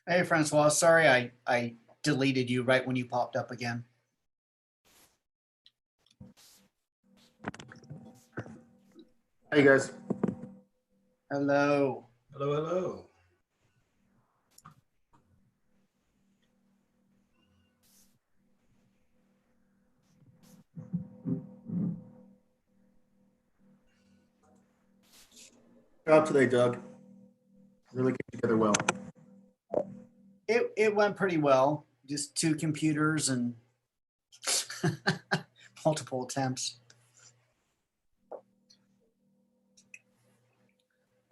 Hey, Francois. Sorry, I deleted you right when you popped up again. Hey guys. Hello. Hello, hello. Job today, Doug. Really came together well. It went pretty well. Just two computers and multiple attempts.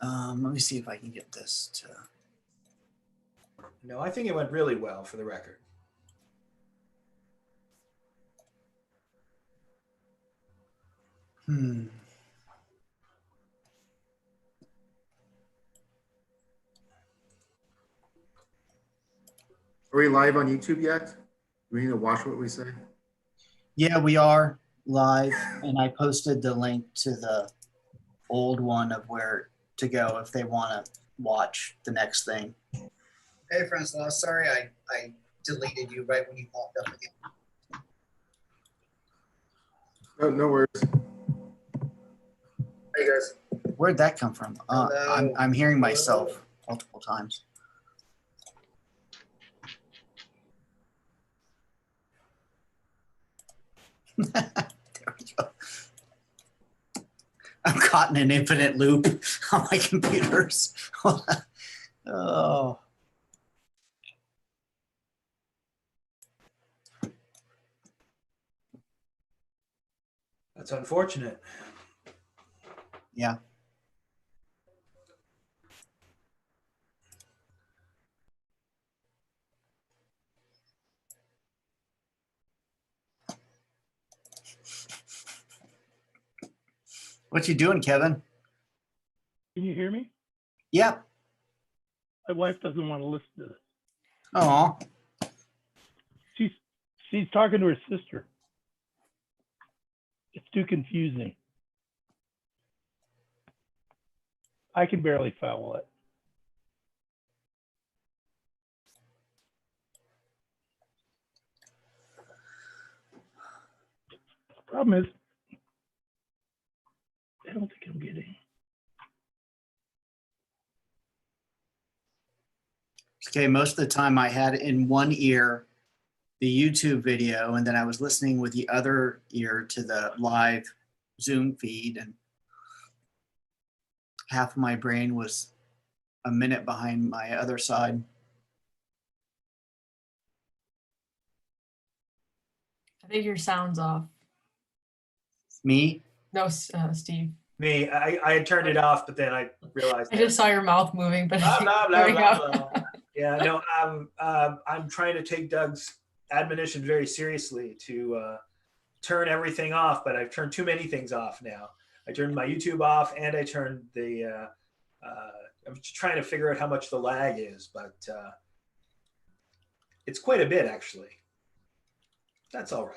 Let me see if I can get this to. No, I think it went really well for the record. Are we live on YouTube yet? Do we need to watch what we say? Yeah, we are live, and I posted the link to the old one of where to go if they want to watch the next thing. Hey, Francois. Sorry, I deleted you right when you popped up again. No worries. Hey guys. Where'd that come from? I'm hearing myself multiple times. There we go. I'm caught in an infinite loop on my computers. Oh. That's unfortunate. Yeah. What you doing, Kevin? Can you hear me? Yeah. My wife doesn't want to listen to this. Oh. She's talking to her sister. It's too confusing. I can barely follow it. The problem is, I don't think I'm getting. Okay, most of the time I had in one ear the YouTube video, and then I was listening with the other ear to the live Zoom feed, and half of my brain was a minute behind my other side. I think your sound's off. Me? No, Steve. Me, I had turned it off, but then I realized. I just saw your mouth moving, but blah, blah, blah, there we blah, go. blah. Yeah, no, I'm trying to take Doug's admonition very seriously to turn everything off, but I've turned too many things off now. I turned my YouTube off, and I turned the. I'm trying to figure out how much the lag is, but it's quite a bit actually. That's all right.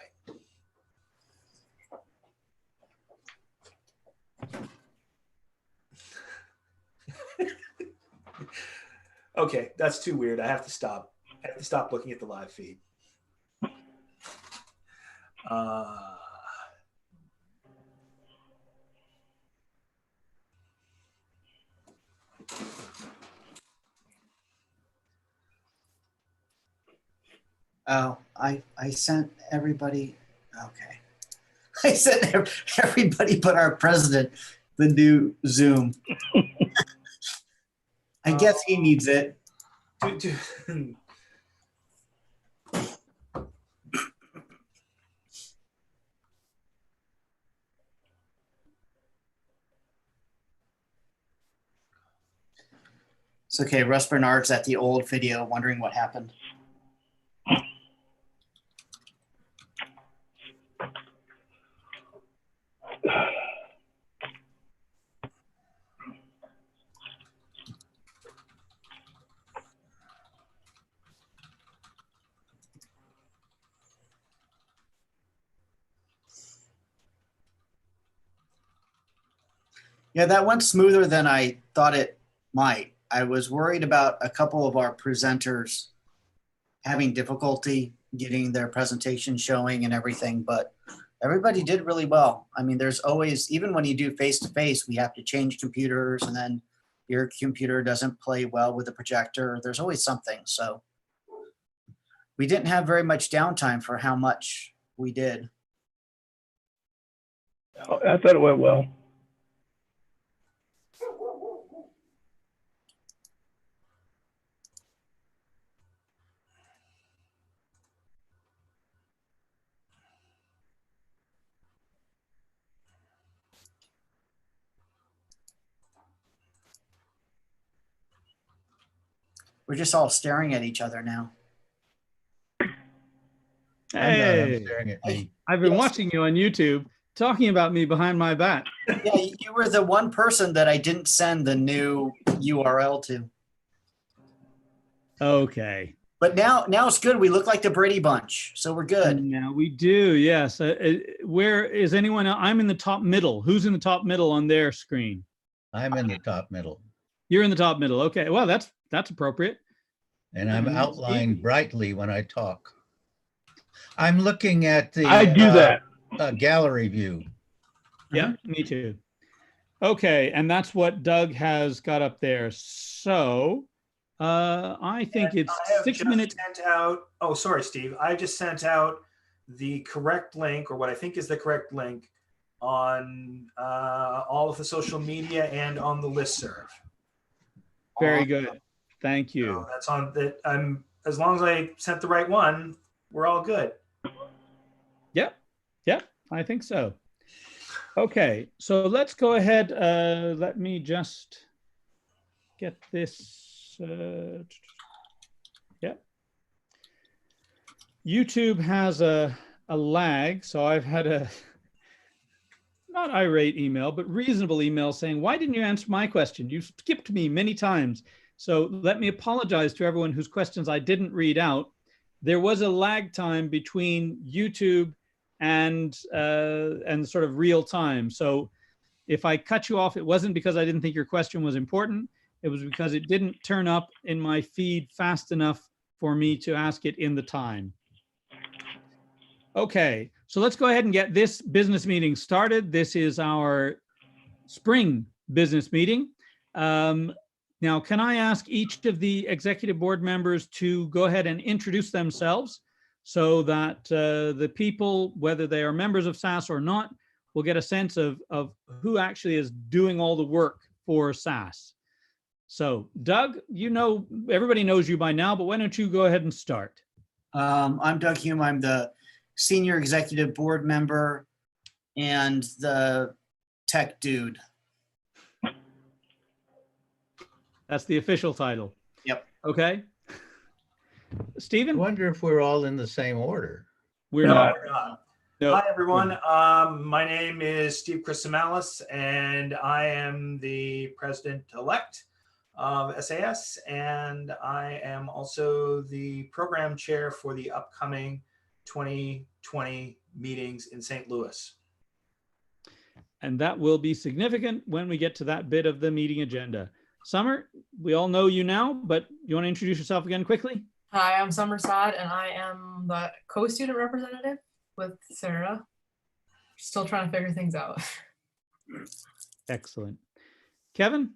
Okay, that's too weird. I have to stop. I have to stop looking at the live feed. Oh, I sent everybody. Okay. I sent everybody but our president the new Zoom. I guess he needs it. It's okay. Russ Bernard's at the old video wondering what happened. Yeah, that went smoother than I thought it might. I was worried about a couple of our presenters having difficulty getting their presentation showing and everything, but everybody did really well. I mean, there's always, even when you do face-to-face, we have to change computers, and then your computer doesn't play well with the projector. There's always something. So we didn't have very much downtime for how much we did. I thought it went well. We're just all staring at each other now. I'm Hey, staring at me. I've been Yes. watching you on YouTube talking about me behind my back. Yeah, you were the one person that I didn't send the new URL to. Okay. But now it's good. We look like the Brady Bunch, so we're good. Now we do, yes. Where is anyone? I'm in the top middle. Who's in the top middle on their screen? I'm in the top middle, You're in the top middle. Okay. Well, that's appropriate. and I'm Mhm. outlined brightly when I talk. I'm looking at the I do that. gallery view. Yeah, me too. Okay, and that's what Doug has got up there. So I think And it's I have 6 just minutes. sent out. Oh, sorry, Steve. I just sent out the correct link, or what I think is the correct link, on all of the social media and on the listserv. Very good. Thank you. So that's on that. As long as I sent the right one, we're all good. Yep, I think so. Okay, so let's go ahead. Let me just get this. Yep. YouTube has a lag, so I've had a not irate email, but reasonable email saying, "Why didn't you answer my question? You skipped me many times." So let me apologize to everyone whose questions I didn't read out. There was a lag time between YouTube and sort of real time. So if I cut you off, it wasn't because I didn't think your question was important. It was because it didn't turn up in my feed fast enough for me to ask it in the time. Okay, so let's go ahead and get this business meeting started. This is our spring business meeting. Now, can I ask each of the executive board members to go ahead and introduce themselves so that the people, whether they are members of SAS or not, will get a sense of who actually is doing all the work for SAS. So Doug, you know, everybody knows you by now, but why don't you go ahead and start? I'm Doug Hume. I'm the senior executive board member and the tech dude. That's the official title. Yep. Okay. I Stephen? wonder if we're all in the same order. We're No, not. we're not. No. Hi, everyone. My name is Steve Christomalis, and I am the president-elect of SAS, and I am also the program chair for the upcoming 2020 meetings in St. Louis. And that will be significant when we get to that bit of the meeting agenda. Summer, we all know you now, but you want to introduce yourself again quickly? Hi, I'm Summer Saad, and I am the co-student representative with Sarah. Still trying to figure things out. Excellent. Kevin?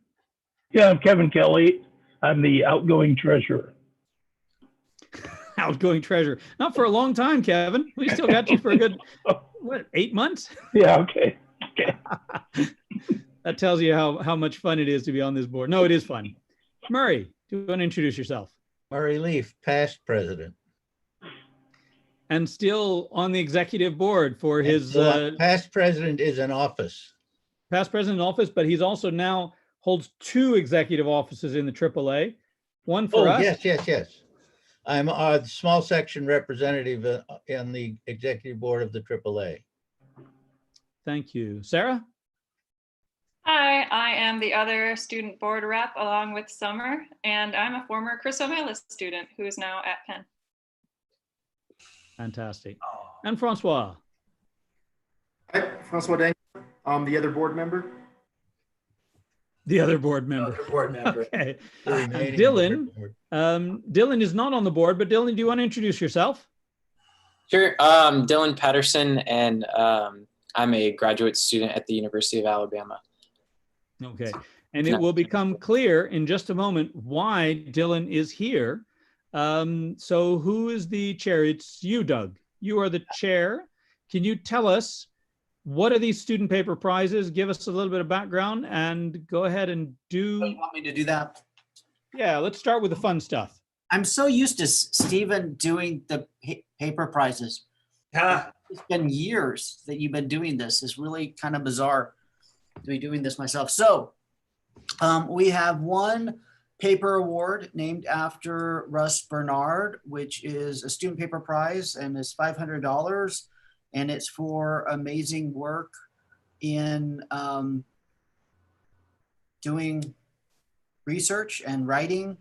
Yeah, I'm Kevin Kelly. I'm the outgoing treasurer. Outgoing treasurer. Not for a long time, Kevin. We still got you for a good, what, 8 months? Yeah, okay. Okay. That tells you how much fun it is to be on this board. No, it is fun. Murray, do you want to introduce yourself? Murray Leaf, past president. And still on the executive board for his Past president is in office. past president office, but he's also now holds 2 executive offices in the AAA. One for Oh, us. yes. I'm a small section representative in the executive board of the AAA. Thank you. Sarah? Hi, I am the other student board rep along with Summer, and I'm a former Christomalis student who is now at Penn. Fantastic. Oh. And Francois? Hi, Francois Dang. I'm the other board member. The other board member. Other board member. Okay. The remaining Dylan, board member. Dylan is not on the board, but Dylan, do you want to introduce yourself? Sure. Dylan Patterson, and I'm a graduate student at the University of Alabama. Okay. And it will become clear in just a moment why Dylan is here. So who is the chair? It's you, Doug. You are the chair. Can you tell us what are these student paper prizes? Give us a little bit of background and go ahead and do. You want me to do that? Yeah, let's start with the fun stuff. I'm so used to Stephen doing the paper prizes. Ah, It's been years that you've been doing this. It's really kind of bizarre to be doing this myself. So we have one paper award named after Russ Bernard, which is a student paper prize, and it's $500. And it's for amazing work in doing research and writing.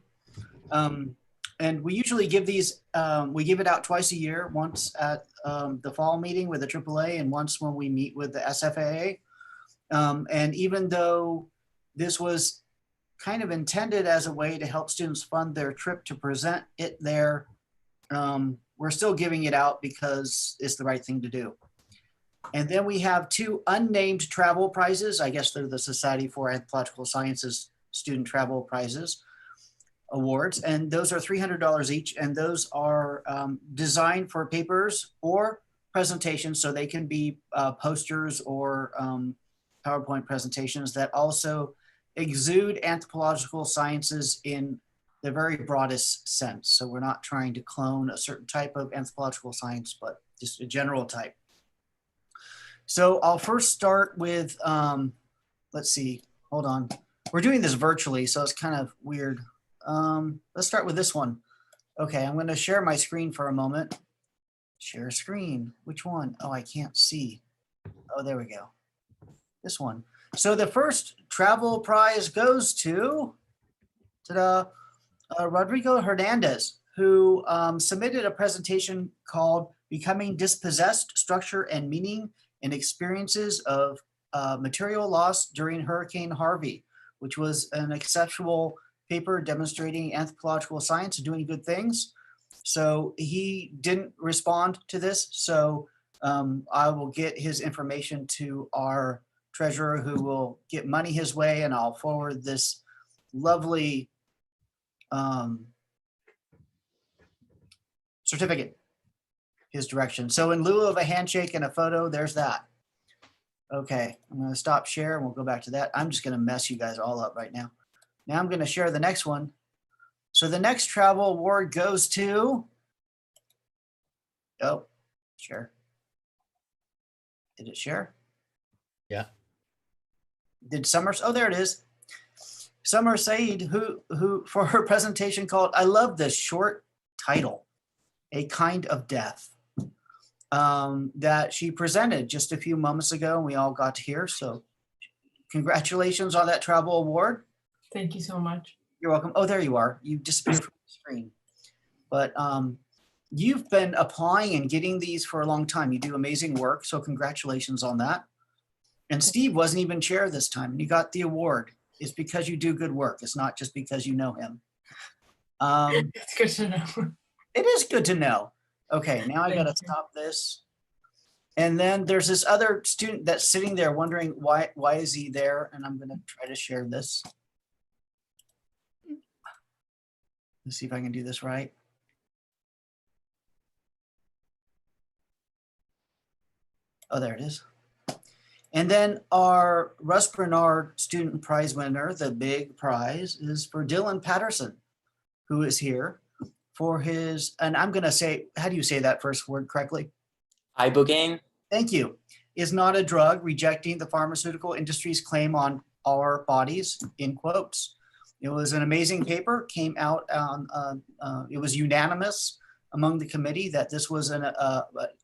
And we usually give these, we give it out twice a year, once at the fall meeting with the AAA and once when we meet with the SFAA. And even though this was kind of intended as a way to help students fund their trip to present it there, we're still giving it out because it's the right thing to do. And then we have two unnamed travel prizes. I guess they're the Society for Anthropological Sciences Student Travel Prizes awards. And those are $300 each. And those are designed for papers or presentations. So they can be posters or PowerPoint presentations that also exude anthropological sciences in the very broadest sense. So we're not trying to clone a certain type of anthropological science, but just a general type. So I'll first start with, let's see, hold on. We're doing this virtually, so it's kind of weird. Let's start with this one. Okay, I'm gonna share my screen for a moment. Share screen, which one? Oh, I can't see. Oh, there we go. This one. So the first travel prize goes to, ta-da, Rodrigo Hernandez, who submitted a presentation called Becoming Dispossessed, Structure and Meaning in Experiences of Material Loss During Hurricane Harvey, which was an exceptional paper demonstrating anthropological science and doing good things. So he didn't respond to this. So I will get his information to our treasurer, who will get money his way, and I'll forward this lovely certificate his direction. So in lieu of a handshake and a photo, there's that. Okay, I'm going to stop share and we'll go back to that. I'm just going to mess you guys all up right now. Now I'm going to share the next one. So the next travel award goes to, oh, share. Did it share? Yeah. Did Summer, oh, there it is. Summer Said, who for her presentation called, I love this short title, A Kind of Death, that she presented just a few moments ago and we all got to hear. So congratulations on that travel award. Thank you so much. You're welcome. Oh, there you are. You disappeared from the screen. But you've been applying and getting these for a long time. You do amazing work. So congratulations on that. And Steve wasn't even chair this time and you got the award. It's because you do good work. It's not just because you know him. It's good to know. It is good to know. Okay, now I gotta stop this. And then there's this other student that's sitting there wondering why is he there? And I'm gonna try to share this. Let's see if I can do this right. Oh, there it is. And then our Russ Bernard Student Prize winner, the big prize, is for Dylan Patterson, who is here for his, and I'm gonna say, how do you say that first word correctly? Ibogaine. Thank you. Is not a drug, rejecting the pharmaceutical industry's claim on our bodies, in quotes. It was an amazing paper, came out on, it was unanimous among the committee that this was an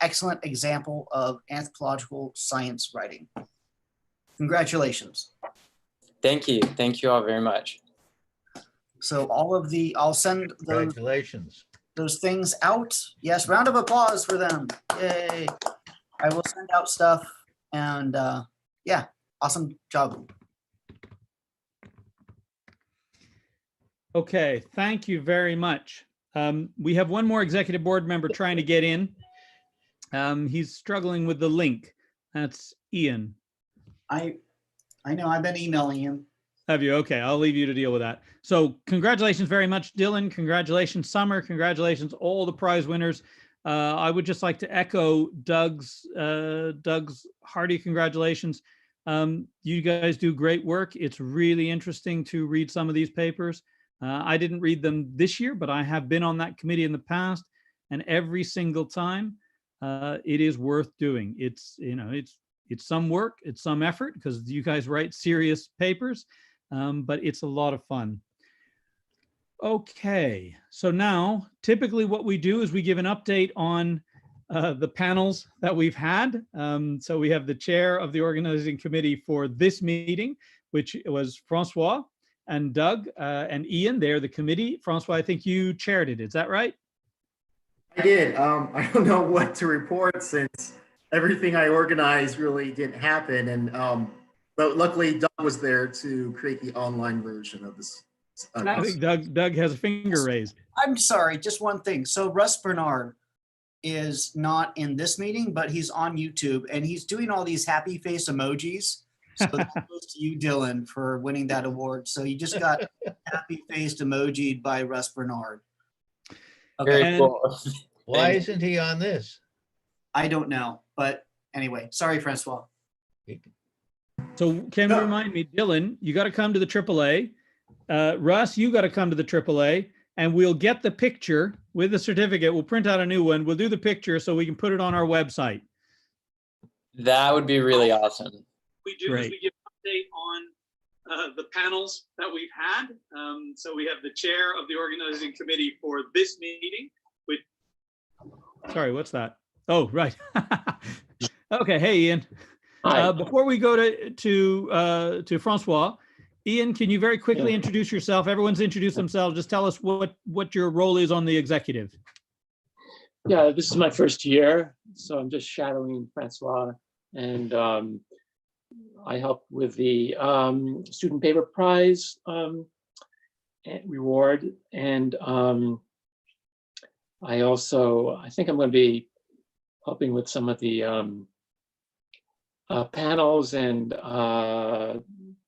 excellent example of anthropological science writing. Congratulations. Thank you. Thank you all very much. So all of the, I'll send Congratulations. those things out. Yes, round of applause for them. Yay. I will send out stuff and yeah, awesome job. Okay, thank you very much. We have one more executive board member trying to get in. He's struggling with the link. That's Ian. I know. I've been emailing him. Have you? Okay, I'll leave you to deal with that. So congratulations very much, Dylan. Congratulations, Summer. Congratulations, all the prize winners. I would just like to echo Doug's hearty congratulations. You guys do great work. It's really interesting to read some of these papers. I didn't read them this year, but I have been on that committee in the past, and every single time it is worth doing. It's some work, it's some effort, because you guys write serious papers, but it's a lot of fun. Okay, so now typically what we do is we give an update on the panels that we've had. So we have the chair of the organizing committee for this meeting, which was Francois and Doug and Ian. They're the committee. Francois, I think you chaired it. Is that right? I did. I don't know what to report since everything I organized really didn't happen. And but luckily Doug was there to create the online version of this. I think Doug has a finger raised. I'm sorry, just one thing. So Russ Bernard is not in this meeting, but he's on YouTube and he's doing all these happy face emojis. So that goes to you, Dylan, for winning that award. So you just got happy faced emojied by Russ Bernard. Very And- cool. Why isn't he on this? I don't know, but anyway, sorry, Francois. So can you remind me, Dylan, you got to come to the AAA. Russ, you got to come to the AAA, and we'll get the picture with the certificate. We'll print out a new one. We'll do the picture so we can put it on our website. That would be really awesome. We do is we give an update on the panels that we've had. So we have the chair of the organizing committee for this meeting. Sorry, what's that? Oh, right. Okay. Hey, Ian. Before we go to Francois, Ian, can you very quickly introduce yourself? Everyone's introduced themselves. Just tell us what your role is on the executive. Yeah, this is my first year, so I'm just shadowing Francois, and I help with the Student Paper Prize reward, and I think I'm going to be helping with some of the panels and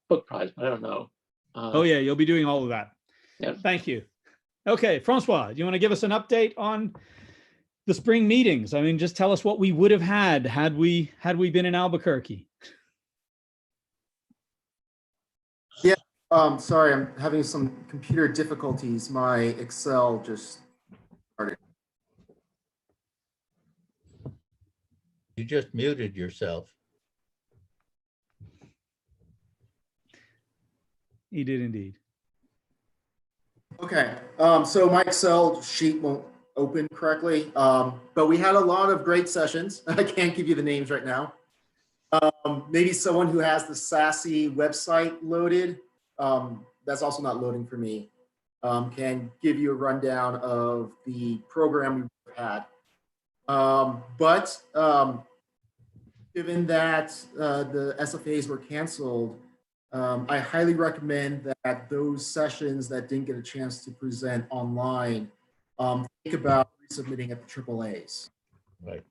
book prize, but I don't know. Oh yeah, you'll be doing all of that. Yeah. Thank you. Okay, Francois, do you want to give us an update on the spring meetings? I mean, just tell us what we would have had we been in Albuquerque. Yeah, sorry, I'm having some computer difficulties. My Excel just started. You just muted yourself. He did indeed. Okay, so my Excel sheet won't open correctly, but we had a lot of great sessions. I can't give you the names right now. Maybe someone who has the Sassy website loaded, that's also not loading for me, can give you a rundown of the program we've had. But given that the SFAs were canceled, I highly recommend that those sessions that didn't get a chance to present online, think about resubmitting at the AAAs. Right.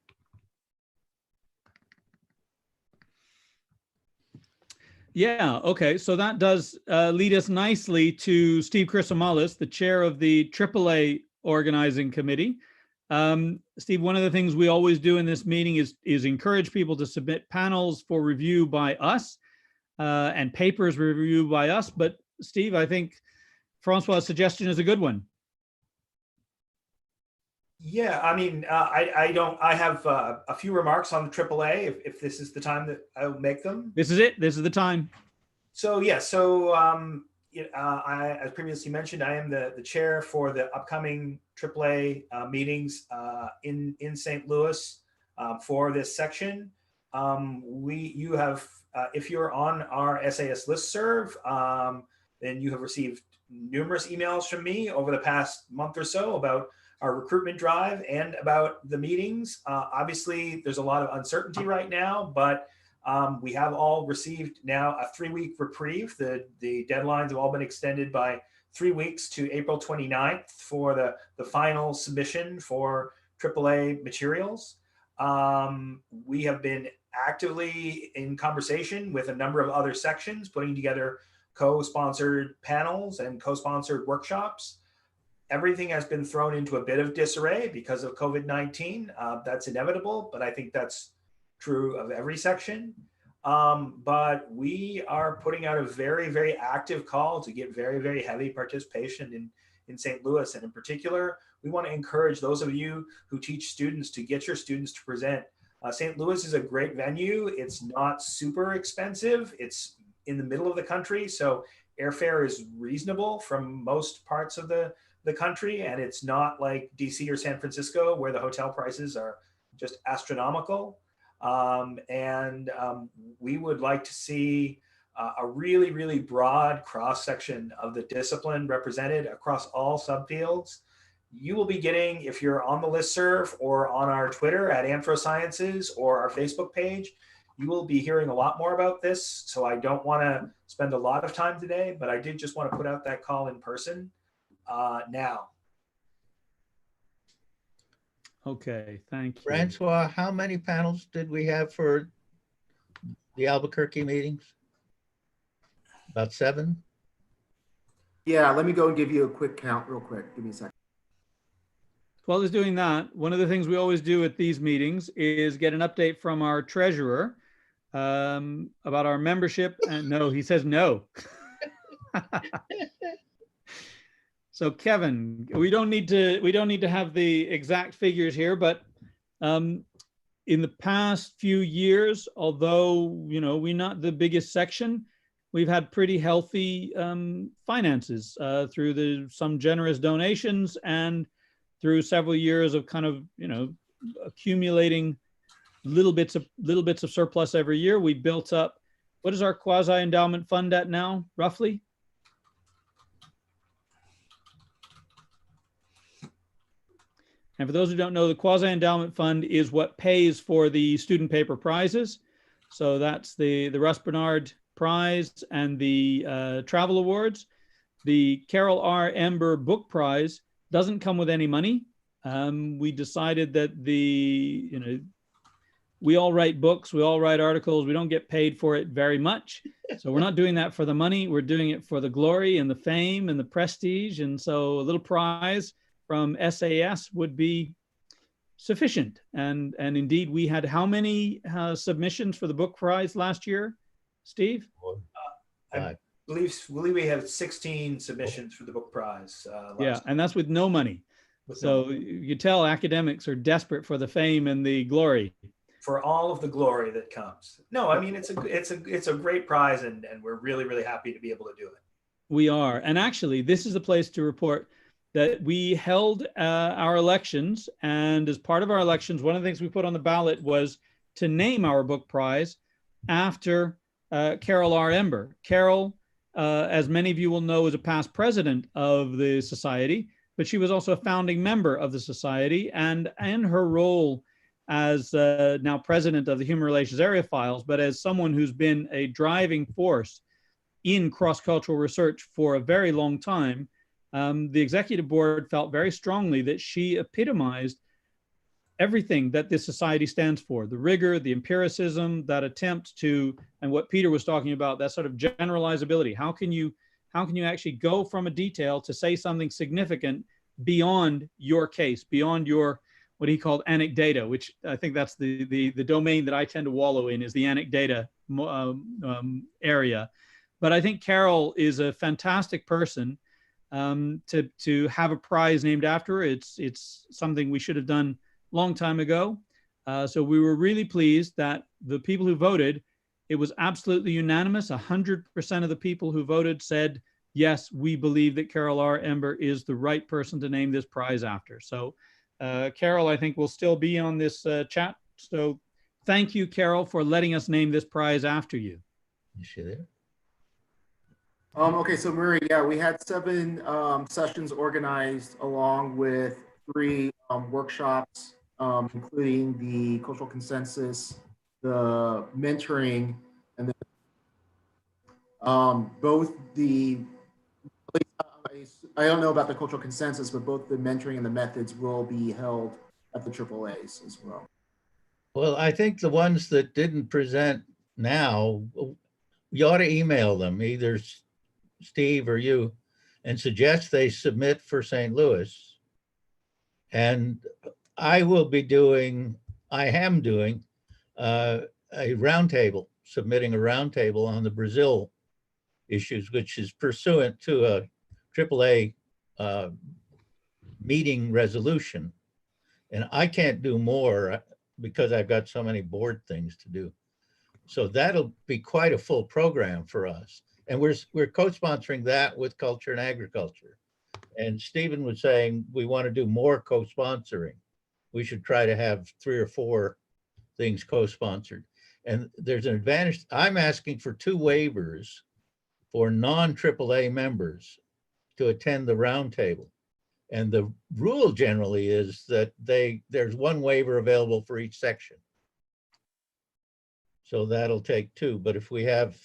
Yeah, okay. So that does lead us nicely to Steve Chrysomalis, the chair of the AAA organizing committee. Steve, one of the things we always do in this meeting is encourage people to submit panels for review by us and papers reviewed by us. But Steve, I think Francois' suggestion is a good one. Yeah, I mean, I have a few remarks on the AAA if this is the time that I'll make them. This is it. This is the time. So yeah, I, as previously mentioned, I am the chair for the upcoming AAA meetings in St. Louis for this section. You have, if you're on our SAS listserv, then you have received numerous emails from me over the past month or so about our recruitment drive and about the meetings. Obviously, there's a lot of uncertainty right now, but we have all received now a 3-week reprieve. The deadlines have all been extended by 3 weeks to April 29th for the final submission for AAA materials. We have been actively in conversation with a number of other sections, putting together co-sponsored panels and co-sponsored workshops. Everything has been thrown into a bit of disarray because of COVID-19. That's inevitable, but I think that's true of every section. But we are putting out a very, very active call to get very, very heavy participation in St. Louis. And in particular, we want to encourage those of you who teach students to get your students to present. St. Louis is a great venue. It's not super expensive. It's in the middle of the country, so airfare is reasonable from most parts of the country, and it's not like DC or San Francisco where the hotel prices are just astronomical. We would like to see a really, really broad cross-section of the discipline represented across all subfields. You will be getting, if you're on the listserv or on our Twitter at Anthrosciences or our Facebook page, you will be hearing a lot more about this. So I don't want to spend a lot of time today, but I did just want to put out that call in person now. Okay, thank you. Francois, how many panels did we have for the Albuquerque meetings? About 7? Yeah, let me go and give you a quick count real quick. Give me a second. While he's doing that, one of the things we always do at these meetings is get an update from our treasurer about our membership. And no, he says no. So Kevin, we don't need to have the exact figures here, but in the past few years, although we're not the biggest section, we've had pretty healthy finances through some generous donations and through several years of kind of accumulating little bits of surplus every year. We built up. What is our quasi endowment fund at now, roughly? And for those who don't know, the quasi-endowment fund is what pays for the student paper prizes. So that's the Russ Bernard Prize and the Travel Awards. The Carol R. Ember Book Prize doesn't come with any money. We decided that we all write books, we all write articles, we don't get paid for it very much. So we're not doing that for the money, we're doing it for the glory and the fame and the prestige. And so a little prize from SAS would be sufficient. And indeed, we had how many submissions for the book prize last year, Steve? I believe we have 16 submissions for the book prize. Yeah, and that's with no money. So you tell academics are desperate for the fame and the glory. For all of the glory that comes. No, I mean, it's a great prize, and we're really, really happy to be able to do it. We are. And actually, this is a place to report that we held our elections, and as part of our elections, one of the things we put on the ballot was to name our book prize after Carol R. Ember. Carol, as many of you will know, is a past president of the society, but she was also a founding member of the society, and in her role as now president of the Human Relations Area Files, but as someone who's been a driving force in cross-cultural research for a very long time, the executive board felt very strongly that she epitomized everything that this society stands for: the rigor, the empiricism, that attempt to, and what Peter was talking about, that sort of generalizability. How can you actually go from a detail to say something significant beyond your case, beyond your, what he called anecdata, which I think that's the domain that I tend to wallow in, is the anecdata area. But I think Carol is a fantastic person to have a prize named after her. It's something we should have done a long time ago. So we were really pleased that the people who voted, it was absolutely unanimous. 100% of the people who voted said, yes, we believe that Carol R. Ember is the right person to name this prize after. So Carol, I think, will still be on this chat. So thank you, Carol, for letting us name this prize after you. Is she there? Okay, so Murray, yeah, we had 7 sessions organized along with 3 workshops, including the cultural consensus, the mentoring, and then both the, I don't know about the cultural consensus, but both the mentoring and the methods will be held at the AAAs as well. Well, I think the ones that didn't present now, you ought to email them, either Steve or you, and suggest they submit for St. Louis. And I am doing a roundtable, submitting a roundtable on the Brazil issues, which is pursuant to a AAA meeting resolution. And I can't do more because I've got so many board things to do. So that'll be quite a full program for us. And we're co-sponsoring that with Culture and Agriculture. And Stephen was saying we want to do more co-sponsoring. We should try to have 3 or 4 things co-sponsored. And there's an advantage. I'm asking for 2 waivers for non-AAA members to attend the roundtable. And the rule generally is that there's 1 waiver available for each section. So that'll take 2. But if we have,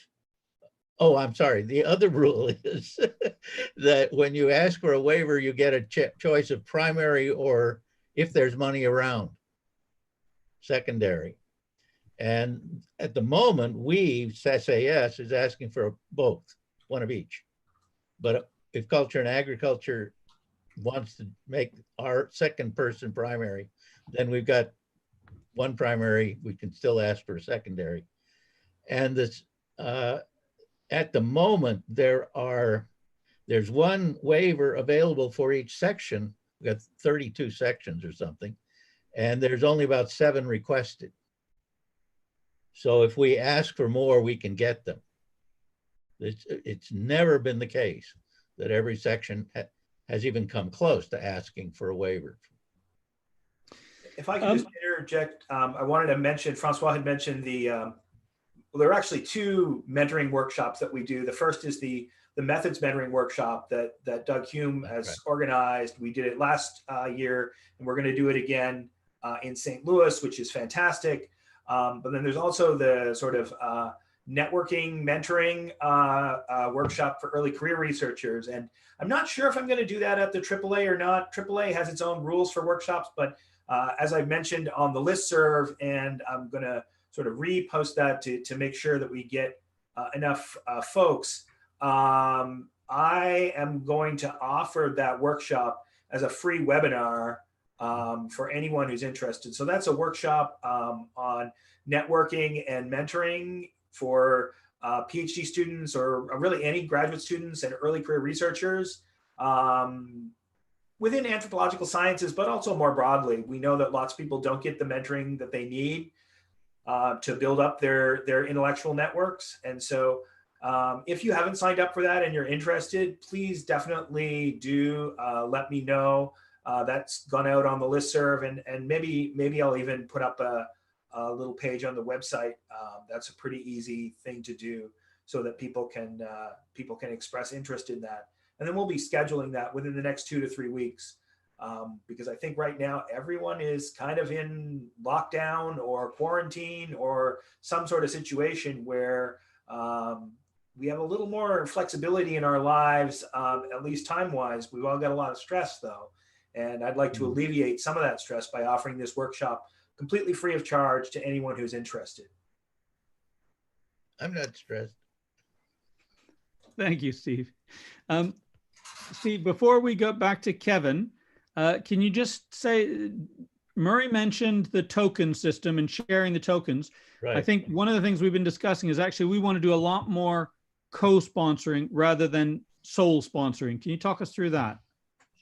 oh, I'm sorry. The other rule is that when you ask for a waiver, you get a choice of primary or, if there's money around, secondary. And at the moment, SAS is asking for both, 1 of each. But if Culture and Agriculture wants to make our second person primary, then we've got 1 primary, we can still ask for a secondary. And this, at the moment, there's 1 waiver available for each section. We've got 32 sections or something, and there's only about 7 requested. So if we ask for more, we can get them. It's never been the case that every section has even come close to asking for a waiver. If I could just interject, I wanted to mention, Francois had mentioned well, there are actually 2 mentoring workshops that we do. The first is the methods mentoring workshop that Doug Hume has organized. We did it last year, and we're going to do it again in St. Louis, which is fantastic. But then there's also the sort of networking, mentoring workshop for early career researchers. And I'm not sure if I'm going to do that at the AAA or not. AAA has its own rules for workshops, but as I mentioned on the listserv, and I'm going to sort of repost that to make sure that we get enough folks, I am going to offer that workshop as a free webinar for anyone who's interested. So that's a workshop on networking and mentoring for PhD students, or really any graduate students and early career researchers within anthropological sciences, but also more broadly. We know that lots of people don't get the mentoring that they need to build up their intellectual networks. And so if you haven't signed up for that and you're interested, please definitely do let me know. That's gone out on the listserv, and maybe I'll even put up a little page on the website. That's a pretty easy thing to do, so that people can express interest in that. And then we'll be scheduling that within the next 2 to 3 weeks, because I think right now everyone is kind of in lockdown or quarantine or some sort of situation where we have a little more flexibility in our lives, at least time-wise. We've all got a lot of stress though. And I'd like to alleviate some of that stress by offering this workshop completely free of charge to anyone who's interested. I'm not stressed. Thank you, Steve. Steve, before we go back to Kevin, can you just say, Murray mentioned the token system and sharing the tokens. Right. I think one of the things we've been discussing is actually we want to do a lot more co-sponsoring rather than sole sponsoring. Can you talk us through that?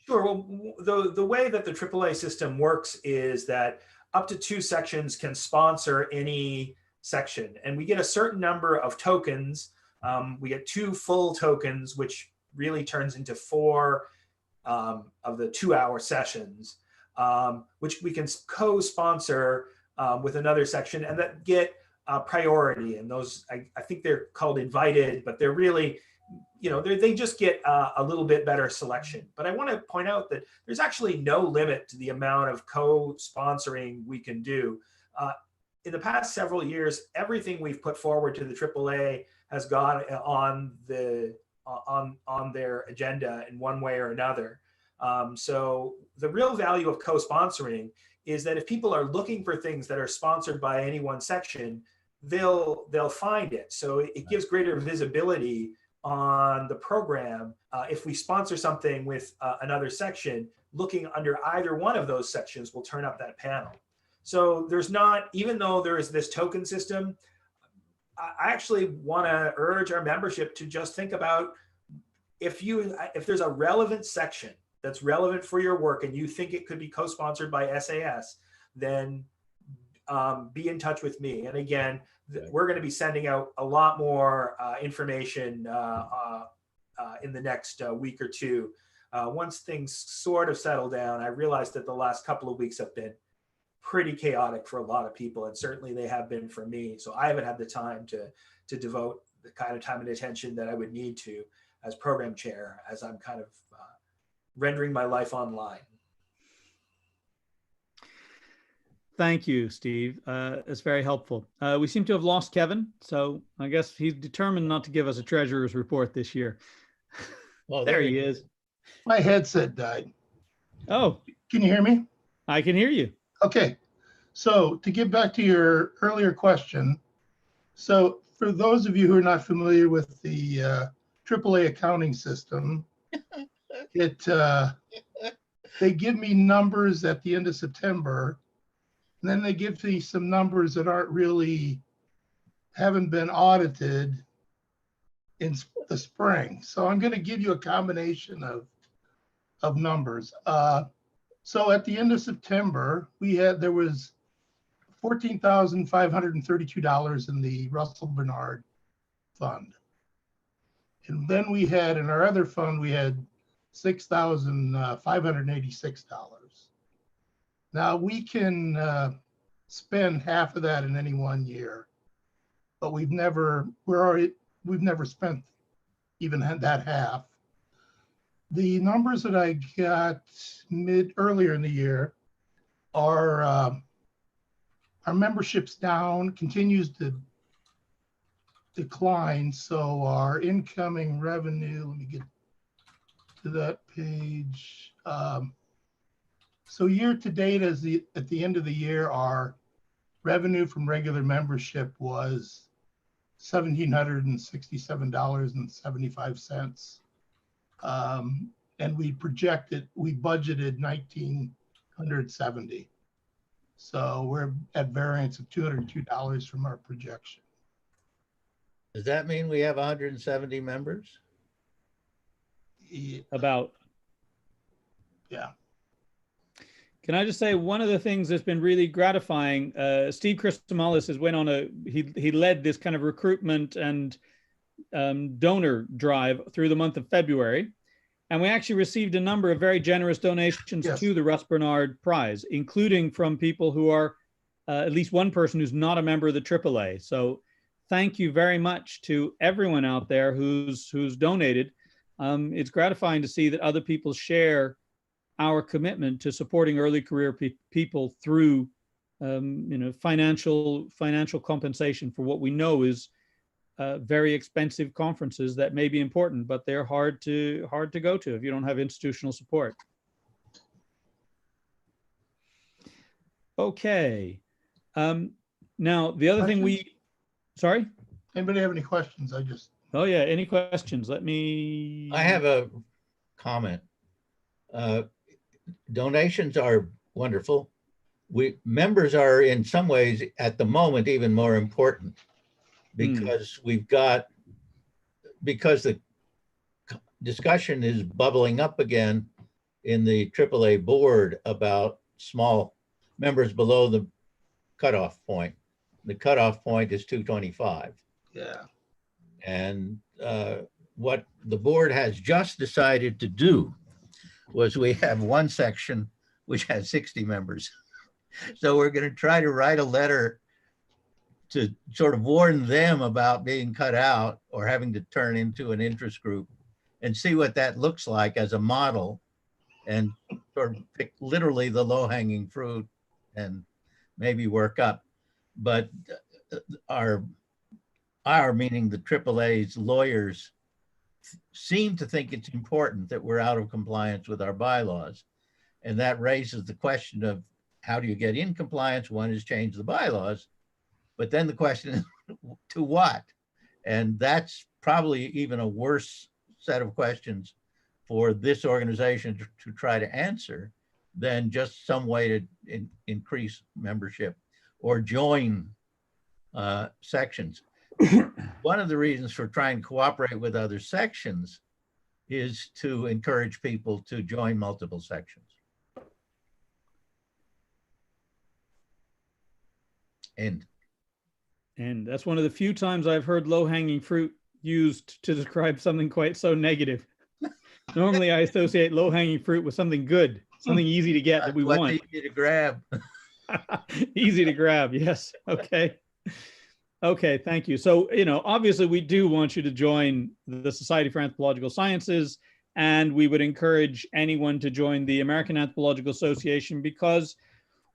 Sure. Well, the way that the AAA system works is that up to 2 sections can sponsor any section, and we get a certain number of tokens. We get 2 full tokens, which really turns into 4 of the 2-hour sessions, which we can co-sponsor with another section, and that get priority. And those, I think they're called invited, but they're really, they just get a little bit better selection. But I want to point out that there's actually no limit to the amount of co-sponsoring we can do. In the past several years, everything we've put forward to the AAA has gone on the on their agenda in one way or another. So the real value of co-sponsoring is that if people are looking for things that are sponsored by any one section, they'll find it. So it gives greater visibility on the program. If we sponsor something with another section, looking under either one of those sections will turn up that panel. So there's not, even though there is this token system, I actually want to urge our membership to just think about if there's a relevant section that's relevant for your work and you think it could be co-sponsored by SAS, then be in touch with me. And again, we're going to be sending out a lot more information in the next week or two. Once things sort of settle down, I realized that the last couple of weeks have been pretty chaotic for a lot of people, and certainly they have been for me. So I haven't had the time to devote the kind of time and attention that I would need to as program chair, as I'm kind of rendering my life online. Thank you, Steve. It's very helpful. We seem to have lost Kevin, so I guess he's determined not to give us a treasurer's report this year. Well, there he is. My headset died. Oh, can you hear me? I can hear you. Okay. So to get back to your earlier question, so for those of you who are not familiar with the AAA accounting system, they give me numbers at the end of September, and then they give me some numbers that haven't been audited in the spring. So I'm going to give you a combination of numbers. So at the end of September, there was $14,532 in the Russell Bernard fund. And then we had, in our other fund, we had $6,586. Now we can spend half of that in any one year, but we've never spent even that half. The numbers that I got earlier in the year are our membership's down, continues to decline. So our incoming revenue, let me get to that page. So year to date, at the end of the year, our revenue from regular membership was $1,767.75. And we budgeted $1,970. So we're at variance of $202 from our projection. Does that mean we have 170 members? About. Yeah. Can I just say one of the things that's been really gratifying? Steve Christomalis has went on he led this kind of recruitment and donor drive through the month of February. And we actually received a number of very generous donations to the Russ Bernard Prize, including from people who are at least one person who's not a member of the AAA. So thank you very much to everyone out there who's donated. It's gratifying to see that other people share our commitment to supporting early career people through financial compensation for what we know is very expensive conferences that may be important, but they're hard to go to if you don't have institutional support. Okay. Now the other thing sorry? Anybody have any questions? Oh yeah, any questions? I have a comment. Donations are wonderful. Members are in some ways at the moment even more important, because because the discussion is bubbling up again in the AAA board about small members below the cutoff point. The cutoff point is 225. Yeah. And what the board has just decided to do was we have one section which has 60 members. So we're going to try to write a letter to sort of warn them about being cut out or having to turn into an interest group, and see what that looks like as a model, and sort of pick literally the low-hanging fruit and maybe work up. But our meaning the AAA's lawyers seem to think it's important that we're out of compliance with our bylaws. And that raises the question of how do you get in compliance? One is change the bylaws, but then the question is to what? And that's probably even a worse set of questions for this organization to try to answer than just some way to increase membership or join sections. One of the reasons for trying to cooperate with other sections is to encourage people to join multiple sections. And that's one of the few times I've heard low-hanging fruit used to describe something quite so negative. Normally I associate low-hanging fruit with something good, something easy to get that we want. Easy to grab. Easy to grab, yes. Okay. Okay, thank you. So, obviously we do want you to join the Society for Anthropological Sciences, and we would encourage anyone to join the American Anthropological Association because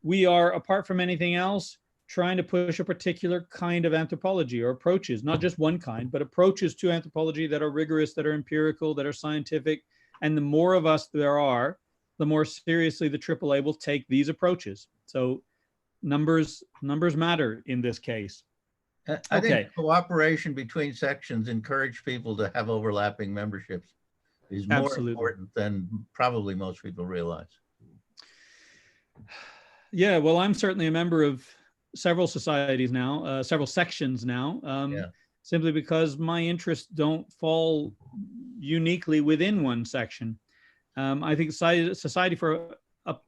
we are, apart from anything else, trying to push a particular kind of anthropology or approaches, not just one kind, but approaches to anthropology that are rigorous, that are empirical, that are scientific. And the more of us there are, the more seriously the AAA will take these approaches. So numbers matter in this case. I think cooperation between sections encourage people to have overlapping memberships is more important than probably most people realize. Yeah, well, I'm certainly a member of several societies now, several sections now, simply because my interests don't fall uniquely within one section. I think Society for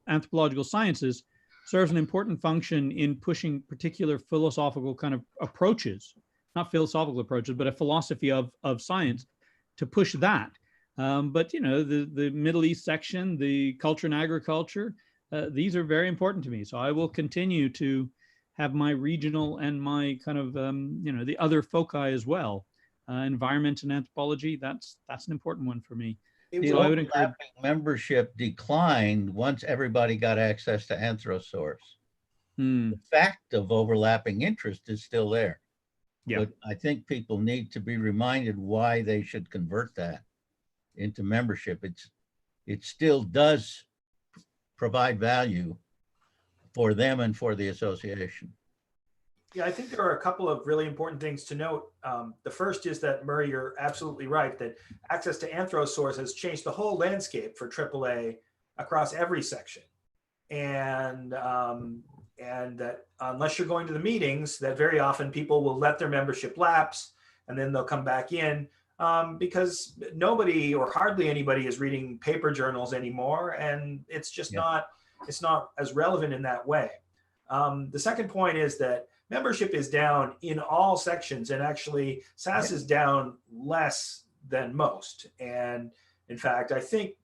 Anthropological Sciences serves an important function in pushing particular philosophical kind of approaches, not philosophical approaches, but a philosophy of science to push that. But, the Middle East section, the culture and agriculture, these are very important to me. So I will continue to have my regional and my kind of, the other foci as well. Environment and anthropology, that's an important one for me. The So I would encourage membership declined once everybody got access to AnthroSource. The fact of overlapping interest is still there. Yeah. But I think people need to be reminded why they should convert that into membership. It still does provide value for them and for the association. Yeah, I think there are a couple of really important things to note. The first is that, Murray, you're absolutely right that access to AnthroSource has changed the whole landscape for AAA across every section. And that unless you're going to the meetings, that very often people will let their membership lapse and then they'll come back in because nobody or hardly anybody is reading paper journals anymore. And it's just not as relevant in that way. The second point is that membership is down in all sections, and actually SAS is down less than most. And in fact, I think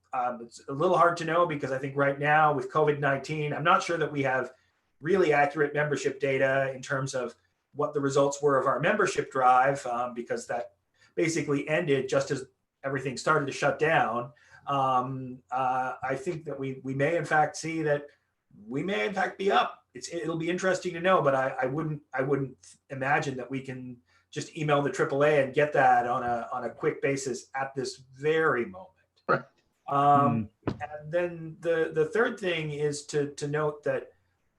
it's a little hard to know because I think right now with COVID-19, I'm not sure that we have really accurate membership data in terms of what the results were of our membership drive because that basically ended just as everything started to shut down. I think that we may in fact see that we may in fact be up. It'll be interesting to know, but I wouldn't imagine that we can just email the AAA and get that on a quick basis at this very moment. Right. And then the third thing is to note that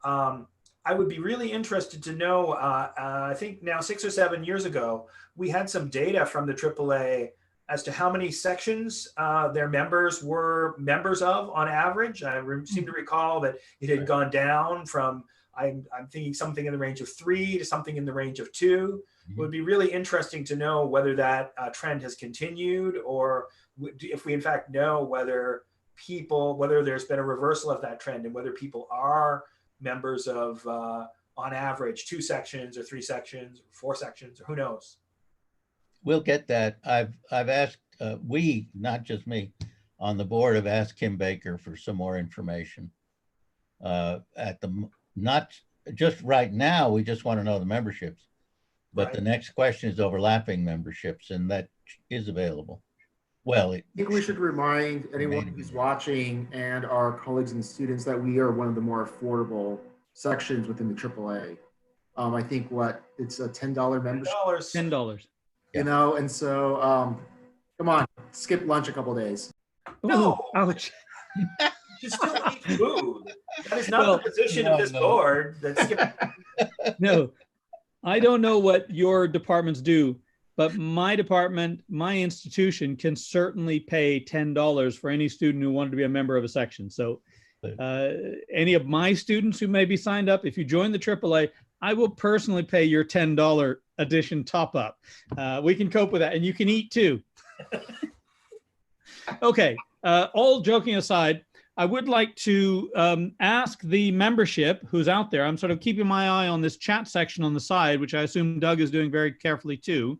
I would be really interested to know. I think now 6 or 7 years ago, we had some data from the AAA as to how many sections their members were members of on average. I seem to recall that it had gone down from, I'm thinking something in the range of 3 to something in the range of 2. It would be really interesting to know whether that trend has continued or if we in fact know whether there's been a reversal of that trend and whether people are members of, on average, 2 sections or 3 sections, or 4 sections, or who knows. We'll get that. I've asked, we, not just me, on the board have asked Kim Baker for some more information. Not just right now, we just want to know the memberships, but Right. the next question is overlapping memberships, and that is available. Well, I think we should remind anyone who's watching and our colleagues and students that we are one of the more affordable sections within the AAA. I think it's a $10 membership. $10. You know, and so Come on, skip lunch a couple days. No. Ooh, ouch. You still eat food. That is not Well, the position no, of this no. board. That's No, I don't know what your departments do, but my department, my institution can certainly pay $10 for any student who wanted to be a member of a section. So any of my students who may be signed up, if you join the AAA, I will personally pay your $10 addition top up. We can cope with that, and you can eat too. Okay, all joking aside, I would like to ask the membership who's out there. I'm sort of keeping my eye on this chat section on the side, which I assume Doug is doing very carefully too.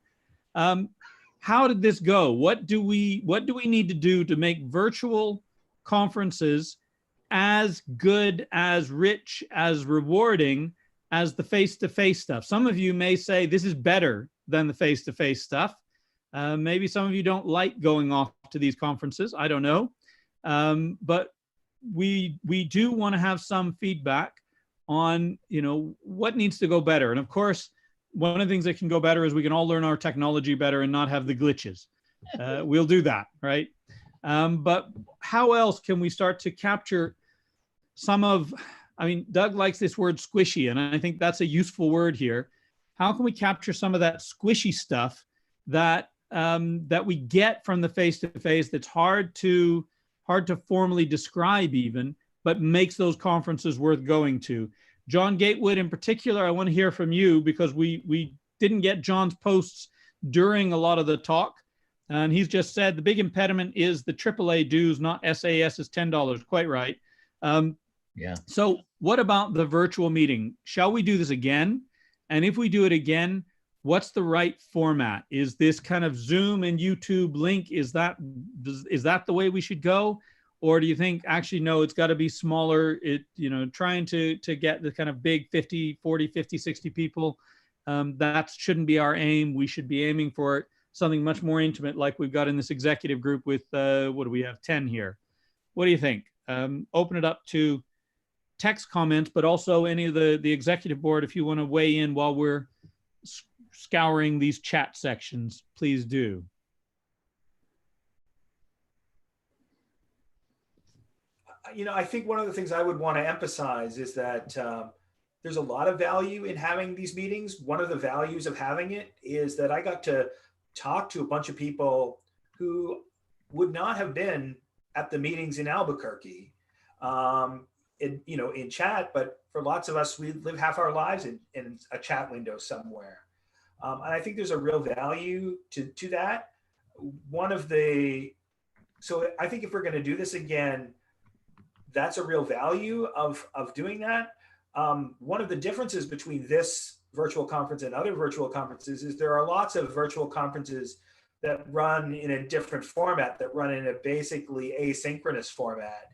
How did this go? What do we need to do to make virtual conferences as good, as rich, as rewarding as the face-to-face stuff? Some of you may say this is better than the face-to-face stuff. Maybe some of you don't like going off to these conferences. I don't know. But we do want to have some feedback on, what needs to go better. And of course, one of the things that can go better is we can all learn our technology better and not have the glitches. We'll do that, right? But how else can we start to capture some of, Doug likes this word squishy, and I think that's a useful word here. How can we capture some of that squishy stuff that we get from the face-to-face that's hard to formally describe even, but makes those conferences worth going to? John Gatewood in particular, I want to hear from you, because we didn't get John's posts during a lot of the talk. And he's just said the big impediment is the AAA dues, not SAS is $10. Quite right. Yeah. So what about the virtual meeting? Shall we do this again? And if we do it again, what's the right format? Is this kind of Zoom and YouTube link? Is that the way we should go? Or do you think actually, no, it's got to be smaller, trying to get the kind of big 50, 40, 50, 60 people? That shouldn't be our aim. We should be aiming for something much more intimate, like we've got in this executive group with, what do we have, 10 here. What do you think? Open it up to text comments, but also any of the executive board, if you want to weigh in while we're scouring these chat sections, please do. I think one of the things I would want to emphasize is that there's a lot of value in having these meetings. One of the values of having it is that I got to talk to a bunch of people who would not have been at the meetings in Albuquerque, in chat, but for lots of us, we live half our lives in a chat window somewhere. And I think there's a real value to that. So I think if we're going to do this again, that's a real value of doing that. One of the differences between this virtual conference and other virtual conferences is there are lots of virtual conferences that run in a different format, that run in a basically asynchronous format,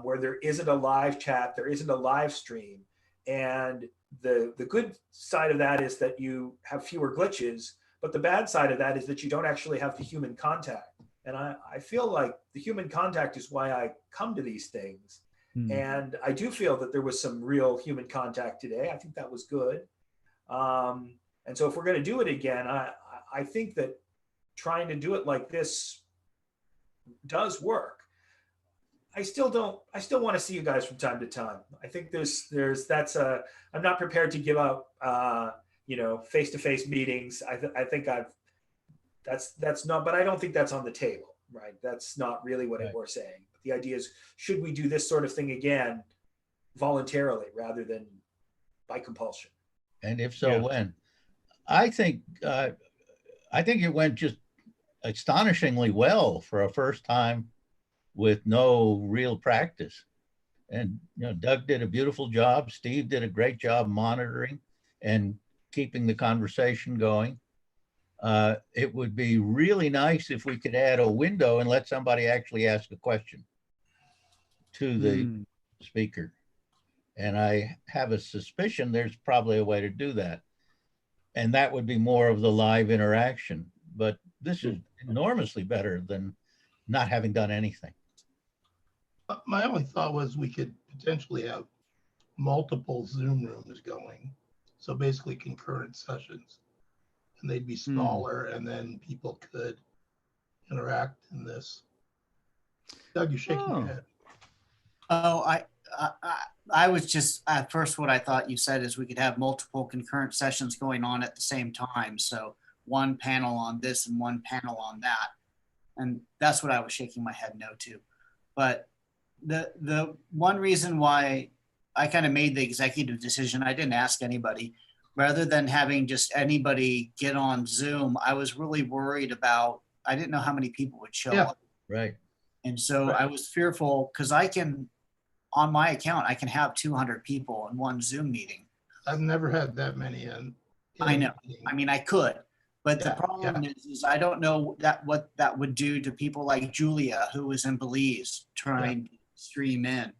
where there isn't a live chat, there isn't a live stream. And the good side of that is that you have fewer glitches, but the bad side of that is that you don't actually have the human contact. And I feel like the human contact is why I come to these things. And I do feel that there was some real human contact today. I think that was good. And so if we're going to do it again, I think that trying to do it like this does work. I still want to see you guys from time to time. I think I'm not prepared to give up, face-to-face meetings. I think that's not, but I don't think that's on the table, right? That's not really what we're saying. But the idea is, should we do this sort of thing again voluntarily rather than by compulsion? And if so, when? I think it went just astonishingly well for a first time with no real practice. And Doug did a beautiful job. Steve did a great job monitoring and keeping the conversation going. It would be really nice if we could add a window and let somebody actually ask a question to the speaker. And I have a suspicion there's probably a way to do that. And that would be more of the live interaction. But this is enormously better than not having done anything. My only thought was we could potentially have multiple Zoom rooms going. So basically concurrent sessions. And they'd be smaller, and then people could, interact in this. Doug, you're shaking your Oh. head. Oh, I was just, at first what I thought you said is we could have multiple concurrent sessions going on at the same time. So one panel on this and one panel on that. And that's what I was shaking my head no to. But the one reason why I kind of made the executive decision, I didn't ask anybody, rather than having just anybody get on Zoom, I was really worried about, I didn't know how many people would show up. Right. And so I was fearful because I can, on my account, I can have 200 people in one Zoom meeting. I've never had that many in. I know. I mean, I could, but the Yeah, problem is I don't know what that would do to people like Julia, who was in Belize trying to stream in.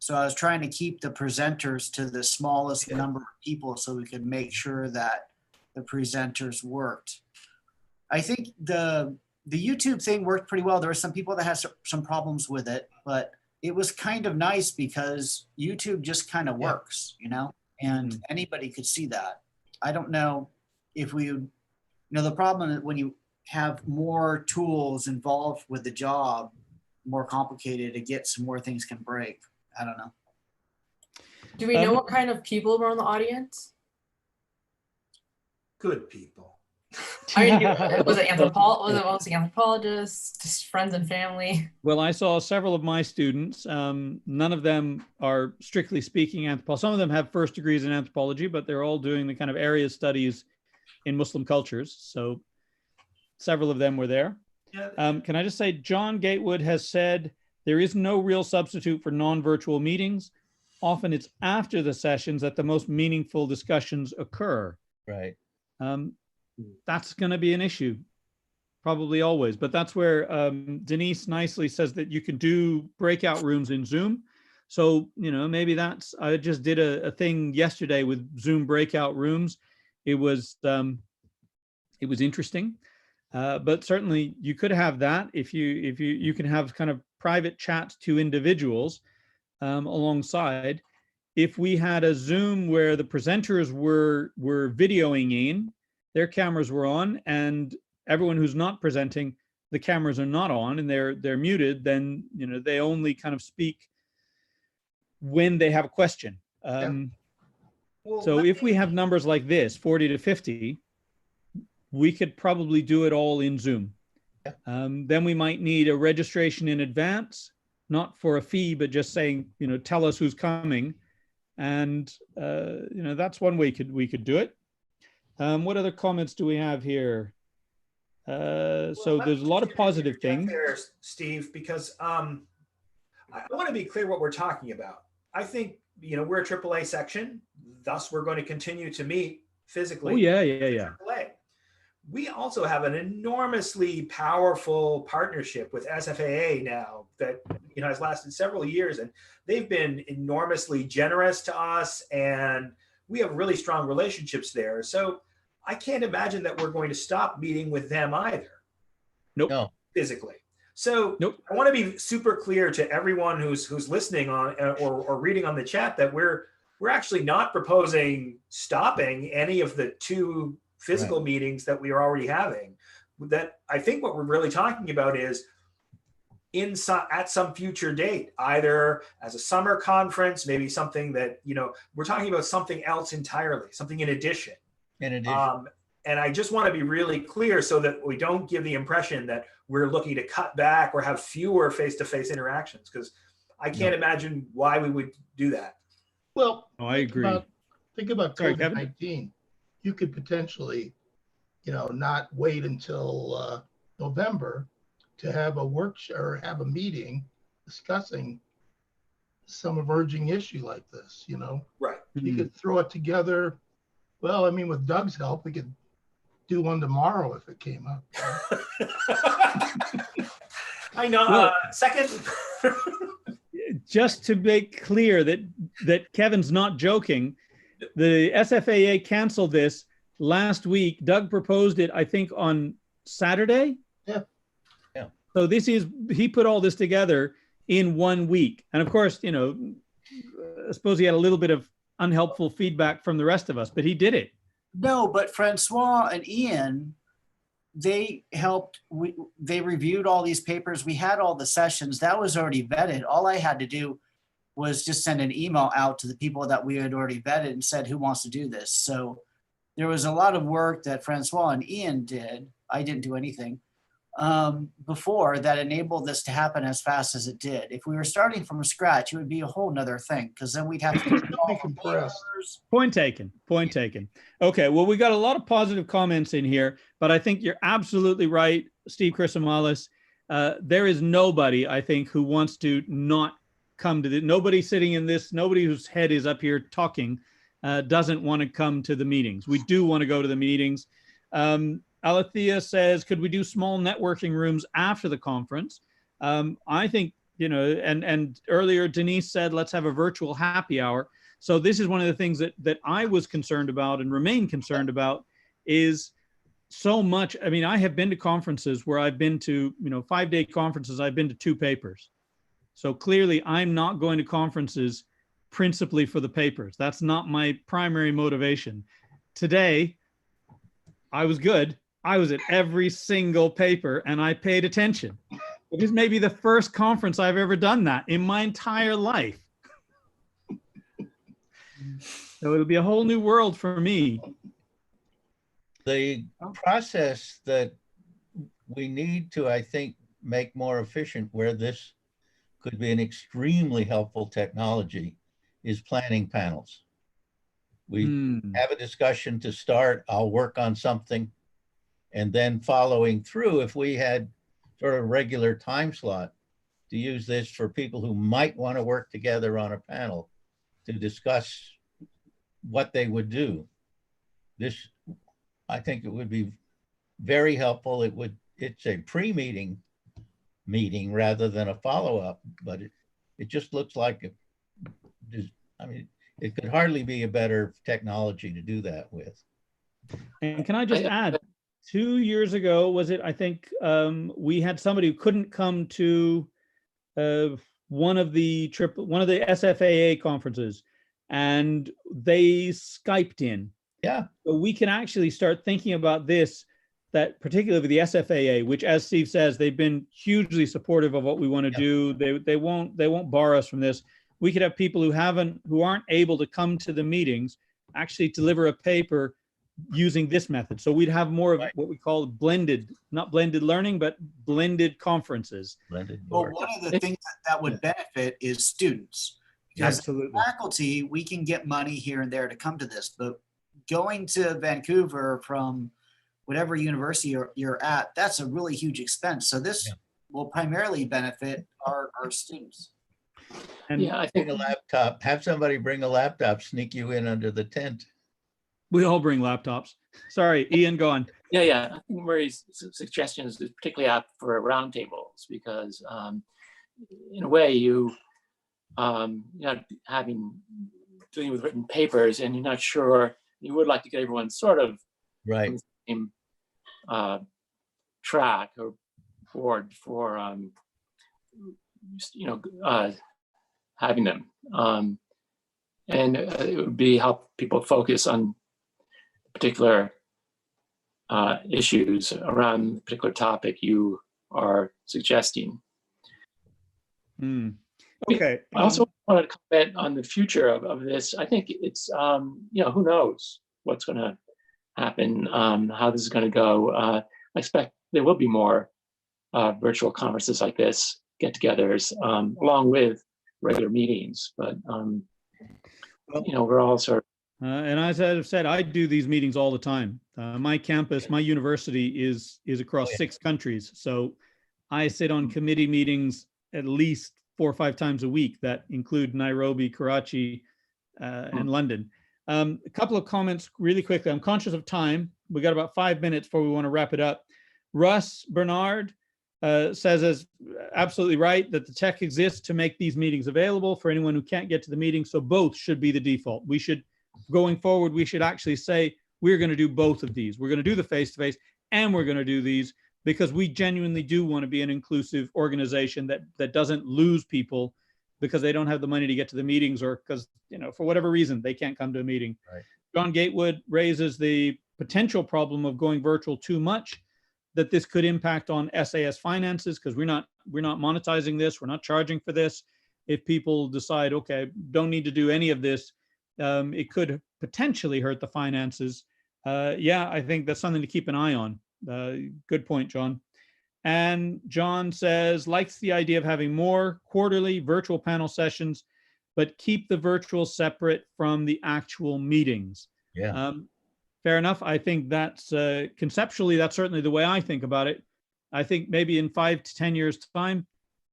So I was trying to keep the presenters to the smallest number of people so we could make sure that the presenters worked. I think the YouTube thing worked pretty well. There were some people that had some problems with it, but it was kind of nice because YouTube just kind of works, you know, and anybody could see that. I don't know if we, you know, the problem is when you have more tools involved with the job, more complicated, it gets more things can break. I don't know. Do we know what kind of people were in the audience? Good people. I mean, was it mostly anthropologists, just friends and family? Well, I saw several of my students. None of them are strictly speaking anthropology. Some of them have first degrees in anthropology, but they're all doing the kind of area studies in Muslim cultures. So several of them were there. Can I just say, John Gatewood has said there is no real substitute for non-virtual meetings. Often it's after the sessions that the most meaningful discussions occur. Right. That's going to be an issue, probably always. But that's where Denise nicely says that you can do breakout rooms in Zoom. So, you know, maybe that's, I just did a thing yesterday with Zoom breakout rooms. It was interesting, but certainly you could have that if you can have kind of private chats to individuals alongside. If we had a Zoom where the presenters were videoing in, their cameras were on, and everyone who's not presenting, the cameras are not on and they're muted, then, you know, they only kind of speak when they have a question. So if we have numbers like this, 40 to 50, we could probably do it all in Zoom. Then we might need a registration in advance, not for a fee, but just saying, you know, tell us who's coming. And, you know, that's one way we could do it. What other comments do we have here? So there's a lot of positive things. There, Steve, because I want to be clear what we're talking about. I think, you know, we're a AAA section, thus we're going to continue to meet physically. Oh, yeah. AAA. We also have an enormously powerful partnership with SFAA now that, you know, has lasted several years, and they've been enormously generous to us, and we have really strong relationships there. So I can't imagine that we're going to stop meeting with them either. Nope. No. Physically. So nope. I want to be super clear to everyone who's listening on or reading on the chat that we're actually not proposing stopping any of the two physical meetings that we are already having. That I think what we're really talking about is at some future date, either as a summer conference, maybe something that, you know, we're talking about something else entirely, something in addition. And I just want to be really clear so that we don't give the impression that we're looking to cut back or have fewer face-to-face interactions, because I can't imagine why we would do that. Well, I agree. Think about COVID-19. You could potentially, you know, not wait until November to have a workshop or have a meeting discussing some emerging issue like this, you know? Right. You could throw it together. Well, I mean, with Doug's help, we could do one tomorrow if it came up. I know. Well, second. Just to make clear that Kevin's not joking, the SFAA canceled this last week. Doug proposed it, I think, on Saturday. Yeah. So he put all this together in 1 week. And of course, you know, I suppose he had a little bit of unhelpful feedback from the rest of us, but he did it. No, but Francois and Ian they helped, they reviewed all these papers. We had all the sessions. That was already vetted. All I had to do was just send an email out to the people that we had already vetted and said, who wants to do this? So there was a lot of work that Francois and Ian did. I didn't do anything before that enabled this to happen as fast as it did. If we were starting from scratch, it would be a whole nother thing, because then we'd have to Be compressed. Point taken. Point taken. Okay. Well, we got a lot of positive comments in here, but I think you're absolutely right, Steve Chrysomalis. There is nobody, I think, who wants to not come to nobody sitting in this, nobody whose head is up here talking doesn't want to come to the meetings. We do want to go to the meetings. Alethea says, could we do small networking rooms after the conference? I think, you know, and earlier Denise said, let's have a virtual happy hour. So this is one of the things that I was concerned about and remain concerned about is so much. I mean, I have been to conferences where I've been to, you know, 5-day conferences. I've been to 2 papers. So clearly I'm not going to conferences principally for the papers. That's not my primary motivation. Today, I was good. I was at every single paper and I paid attention. It is maybe the first conference I've ever done that in my entire life. So it'll be a whole new world for me. The process that we need to, I think, make more efficient, where this could be an extremely helpful technology, is planning panels. We have a discussion to start, I'll work on something, and then following through, if we had sort of regular time slot to use this for people who might want to work together on a panel to discuss what they would do. This, I think it would be very helpful. It's a pre-meeting meeting rather than a follow-up, but it just looks like I mean, it could hardly be a better technology to do that with. And can I just add, 2 years ago, was it, I think we had somebody who couldn't come to one of the SFAA conferences, and they Skyped in. Yeah. So we can actually start thinking about this, that particularly with the SFAA, which, as Steve says, they've been hugely supportive of what we want to do. They won't bar us from this. We could have people who aren't able to come to the meetings actually deliver a paper using this method. So we'd have more of what we call not blended learning, but blended conferences. Well, one of the things that would benefit is students. Because absolutely, faculty, we can get money here and there to come to this, but going to Vancouver from whatever university you're at, that's a really huge expense. So this will primarily benefit our students. And yeah, I think a laptop, have somebody bring a laptop, sneak you in under the tent. We all bring laptops. Sorry, Ian, go on. Yeah. I think Murray's suggestion is particularly apt for roundtables because, in a way, you're not dealing with written papers, and you're not sure. You would like to get everyone sort of right on the same track or board for having them, and it would be help people focus on particular issues around the particular topic you are suggesting. Okay. I also wanted to comment on the future of this. I think it's, who knows what's going to happen, how this is going to go. I expect there will be more virtual conferences like this, get-togethers, along with regular meetings. But, we're all sort of. And as I've said, I do these meetings all the time. My campus, my university is across 6 countries. So I sit on committee meetings at least 4 or 5 times a week that include Nairobi, Karachi, and London. A couple of comments really quickly. I'm conscious of time. We got about 5 minutes before we want to wrap it up. Russ Bernard says is absolutely right that the tech exists to make these meetings available for anyone who can't get to the meeting. So both should be the default. We should, going forward, we should actually say, we're going to do both of these. We're going to do the face-to-face and we're going to do these because we genuinely do want to be an inclusive organization that doesn't lose people because they don't have the money to get to the meetings or because, for whatever reason, they can't come to a meeting. Right. John Gatewood raises the potential problem of going virtual too much. that this could impact on SAS finances, because we're not monetizing this, we're not charging for this. If people decide, okay, don't need to do any of this, it could potentially hurt the finances. Yeah, I think that's something to keep an eye on. Good point, John. And John says, likes the idea of having more quarterly virtual panel sessions, but keep the virtual separate from the actual meetings. Yeah. Fair enough. I think that's conceptually, that's certainly the way I think about it. I think maybe in 5 to 10 years time,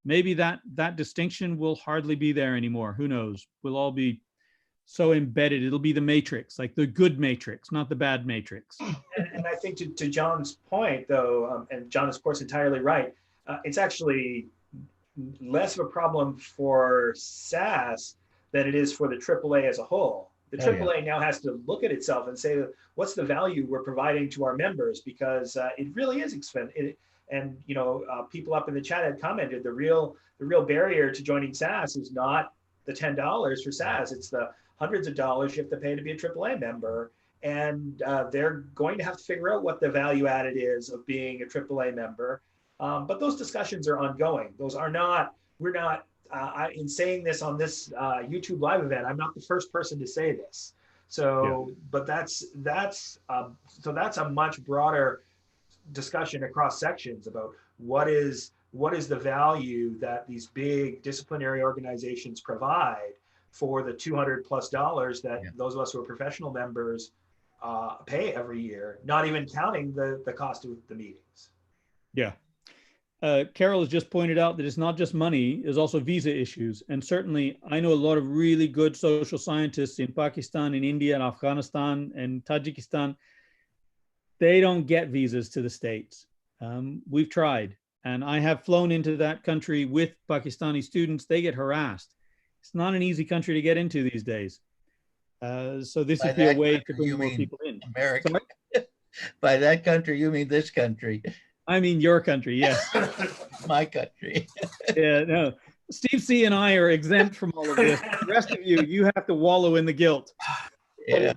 maybe that distinction will hardly be there anymore. Who knows? We'll all be so embedded. It'll be the matrix, like the good matrix, not the bad matrix. And I think to John's point, though, and John is, of course, entirely right, it's actually less of a problem for SAS than it is for the AAA as a whole. The AAA now has to look at itself and say, what's the value we're providing to our members? Because it really is expensive. And people up in the chat had commented the real barrier to joining SAS is not the $10 for SAS. It's the hundreds of dollars you have to pay to be a AAA member. And they're going to have to figure out what the value added is of being a AAA member. But those discussions are ongoing. In saying this on this YouTube live event, I'm not the first person to say this. So, yeah. But that's a much broader discussion across sections about what is the value that these big disciplinary organizations provide for the $200+ that those of us who are professional members pay every year, not even counting the cost of the meetings. Yeah. Carol has just pointed out that it's not just money, it's also visa issues. And certainly I know a lot of really good social scientists in Pakistan, in India, and Afghanistan, and Tajikistan. They don't get visas to the States. We've tried. And I have flown into that country with Pakistani students. They get harassed. It's not an easy country to get into these days. So this would be a way to bring more people in. America. By that country, you mean this country. I mean your country, yes. My country. Yeah, no. Steve C. and I are exempt from all of this. The rest of you have to wallow in the guilt. Yeah.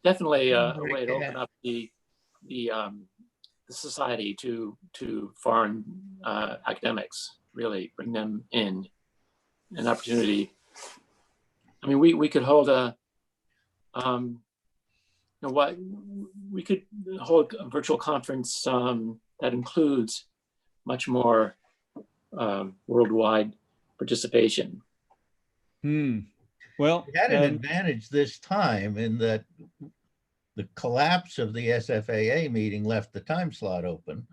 Definitely a way to open up the society to foreign academics, really bring them in, an opportunity. I mean, we could hold we could hold a virtual conference that includes much more worldwide participation. Well, we had an advantage this time in that the collapse of the SFAA meeting left the time slot open.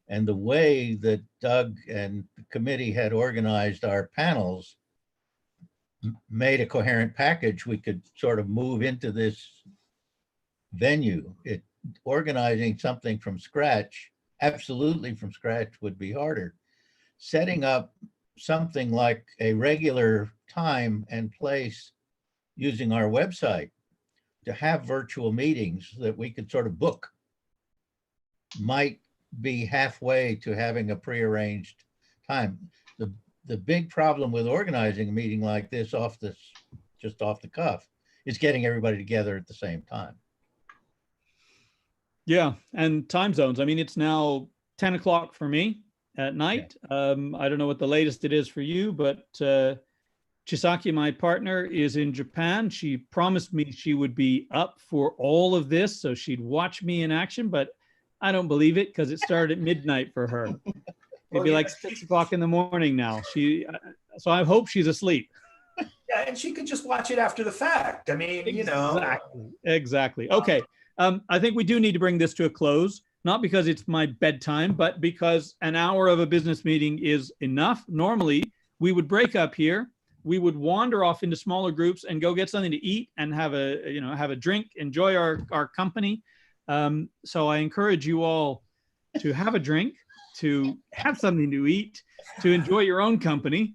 And the way that Doug and the committee had organized our panels made a coherent package. We could sort of move into this venue. Organizing something from scratch, absolutely from scratch, would be harder. Setting up something like a regular time and place using our website to have virtual meetings that we could sort of book might be halfway to having a prearranged time. The big problem with organizing a meeting like this just off the cuff is getting everybody together at the same time. Yeah, and time zones. I mean, it's now 10 o'clock for me at night. Yeah. I don't know what the latest it is for you, but Chisaki, my partner, is in Japan. She promised me she would be up for all of this, so she'd watch me in action, but I don't believe it because it started at midnight for her. It'd be like 6 o'clock in the morning now. So I hope she's asleep. Yeah, and she could just watch it after the fact. I mean, Exactly. Okay. I think we do need to bring this to a close, not because it's my bedtime, but because an hour of a business meeting is enough. Normally, we would break up here. We would wander off into smaller groups and go get something to eat and have a drink, enjoy our company. So I encourage you all to have a drink, to have something to eat, to enjoy your own company.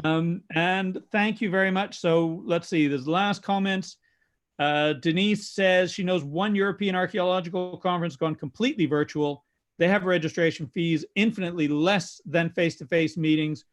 And thank you very much. So let's see, there's the last comments. Denise says she knows one European archaeological conference gone completely virtual. They have registration fees infinitely less than face-to-face meetings.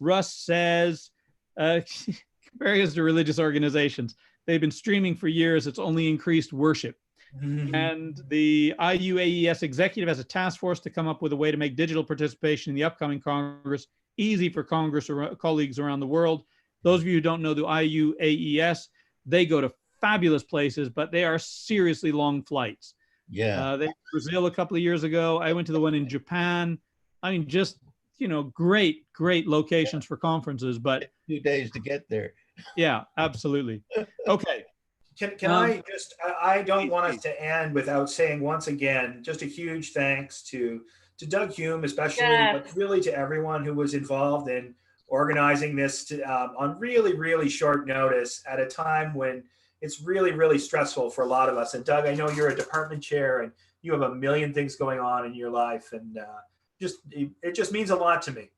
Russ says, comparing us to religious organizations, they've been streaming for years. It's only increased worship. And the IUAES executive has a task force to come up with a way to make digital participation in the upcoming Congress easy for Congress or colleagues around the world. Those of you who don't know the IUAES, they go to fabulous places, but they are seriously long flights. Yeah. They were in Brazil a couple of years ago. I went to the one in Japan. I mean, just, you know, great locations for conferences, but 2 days to get there. yeah, absolutely. Okay. Can I just, I don't want us to end without saying once again, just a huge thanks to Doug Hume, especially, but really to everyone who was involved in organizing this on really, really short notice at a time when it's really, really stressful for a lot of us. And Doug, I know you're a department chair and you have a million things going on in your life, and it just means a lot to me.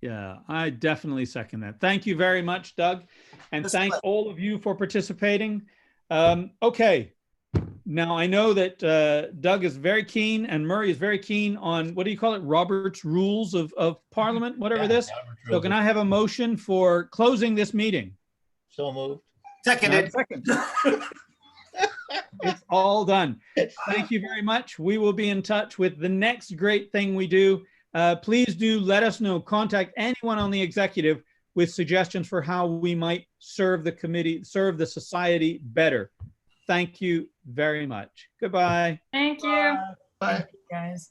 Yeah, I definitely second that. Thank you very much, Doug. And thank all of you for participating. Okay. Now, I know that Doug is very keen and Murray is very keen on, what do you call it? Robert's Rules of Parliament, whatever this. So can I have a motion for closing this meeting? So moved. Seconded. Second. It's all done. Thank you very much. We will be in touch with the next great thing we do. Please do let us know. Contact anyone on the executive with suggestions for how we might serve the committee, serve the society better. Thank you very much. Goodbye. Thank you. Bye. Guys.